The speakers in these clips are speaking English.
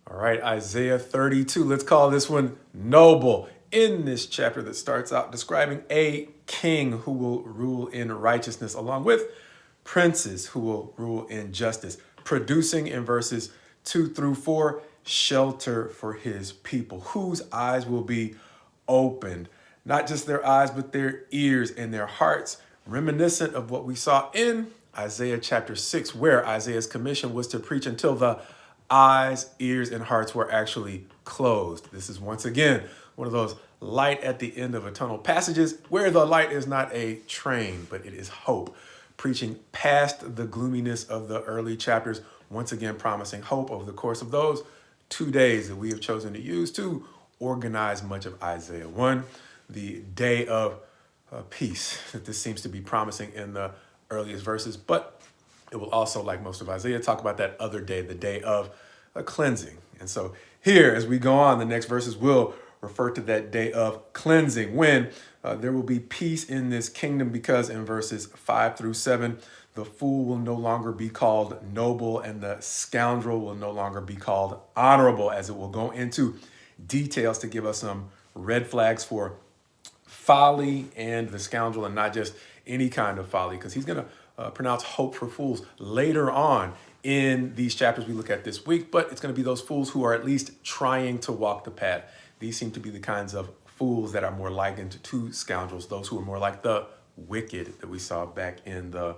All right, Isaiah 32. Let's call this one Noble. In this chapter that starts out describing a king who will rule in righteousness, along with princes who will rule in justice, producing in verses 2 through 4 shelter for his people, whose eyes will be opened. Not just their eyes, but their ears and their hearts, reminiscent of what we saw in Isaiah chapter 6, where Isaiah's commission was to preach until the eyes, ears, and hearts were actually closed. This is once again one of those light at the end of a tunnel passages where the light is not a train, but it is hope. Preaching past the gloominess of the early chapters, once again promising hope over the course of those 2 days that we have chosen to use to organize much of Isaiah. One, the day of peace that this seems to be promising in the earliest verses, but it will also, like most of Isaiah, talk about that other day, the day of a cleansing. And so here, as we go on, the next verses will refer to that day of cleansing when there will be peace in this kingdom, because in verses 5 through 7, the fool will no longer be called noble and the scoundrel will no longer be called honorable, as it will go into details to give us some red flags for folly and the scoundrel, and not just any kind of folly, because he's going to pronounce hope for fools later on in these chapters we look at this week. But it's going to be those fools who are at least trying to walk the path. These seem to be the kinds of fools that are more likened to scoundrels, those who are more like the wicked that we saw back in the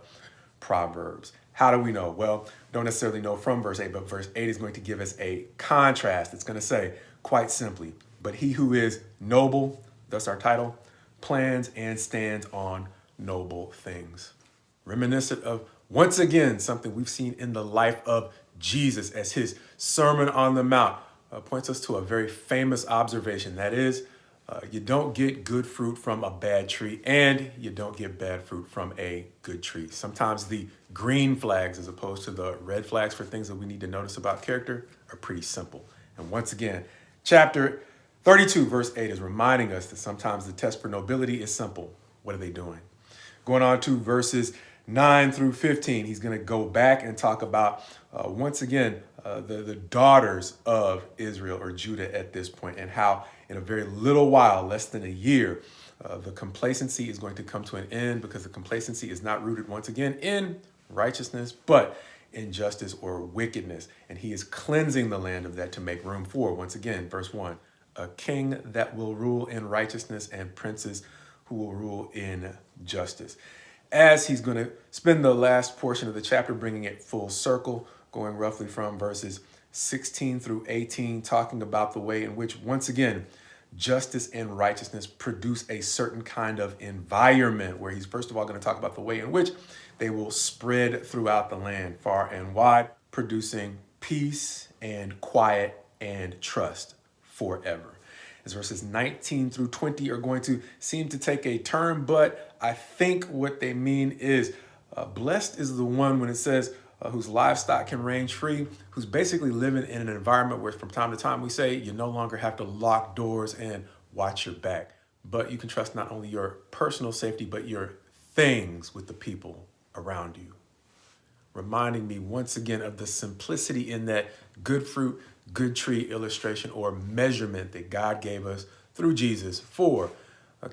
Proverbs. How do we know? Well, don't necessarily know from verse 8, but verse 8 is going to give us a contrast. It's going to say, quite simply, but he who is noble, thus our title, plans and stands on noble things. Reminiscent of, once again, something we've seen in the life of Jesus, as his Sermon on the Mount points us to a very famous observation. That is, you don't get good fruit from a bad tree, and you don't get bad fruit from a good tree. Sometimes the green flags, as opposed to the red flags for things that we need to notice about character, are pretty simple. And once again, chapter 32, verse 8 is reminding us that sometimes the test for nobility is simple. What are they doing? Going on to verses 9 through 15, he's going to go back and talk about, once again, the daughters of Israel or Judah at this point, and how in a very little while, less than a year, the complacency is going to come to an end, because the complacency is not rooted, once again, in righteousness, but injustice or wickedness. And he is cleansing the land of that to make room for, once again, verse 1, a king that will rule in righteousness and princes who will rule in justice. As he's going to spend the last portion of the chapter bringing it full circle, going roughly from verses 16 through 18, talking about the way in which, once again, justice and righteousness produce a certain kind of environment, where he's first of all going to talk about the way in which they will spread throughout the land far and wide, producing peace and quiet and trust forever. As verses 19 through 20 are going to seem to take a turn, but I think what they mean is blessed is the one, when it says whose livestock can range free, who's basically living in an environment where from time to time we say you no longer have to lock doors and watch your back, but you can trust not only your personal safety, but your things with the people around you. Reminding me once again of the simplicity in that good fruit, good tree illustration or measurement that God gave us through Jesus for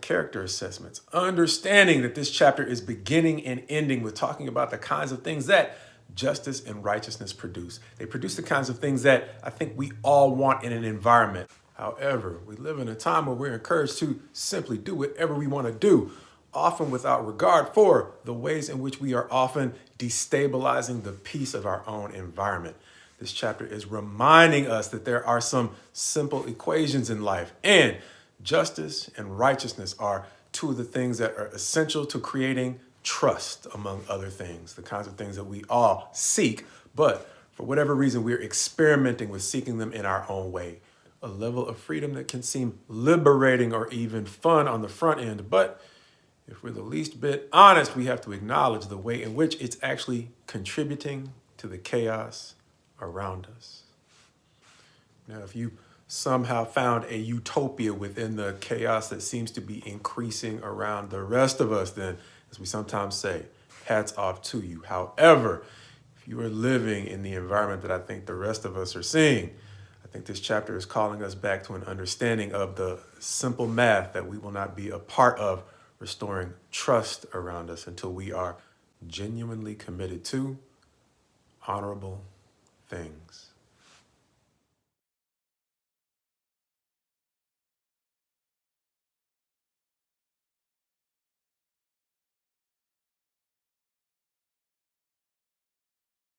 character assessments. Understanding that this chapter is beginning and ending with talking about the kinds of things that justice and righteousness produce. They produce the kinds of things that I think we all want in an environment. However, we live in a time where we're encouraged to simply do whatever we want to do, often without regard for the ways in which we are often destabilizing the peace of our own environment. This chapter is reminding us that there are some simple equations in life, and justice and righteousness are two of the things that are essential to creating trust, among other things, the kinds of things that we all seek, but for whatever reason, we're experimenting with seeking them in our own way. A level of freedom that can seem liberating or even fun on the front end, but if we're the least bit honest, we have to acknowledge the way in which it's actually contributing to the chaos around us. Now, if you somehow found a utopia within the chaos that seems to be increasing around the rest of us, then, as we sometimes say, hats off to you. However, if you are living in the environment that I think the rest of us are seeing, I think this chapter is calling us back to an understanding of the simple math that we will not be a part of restoring trust around us until we are genuinely committed to honorable things.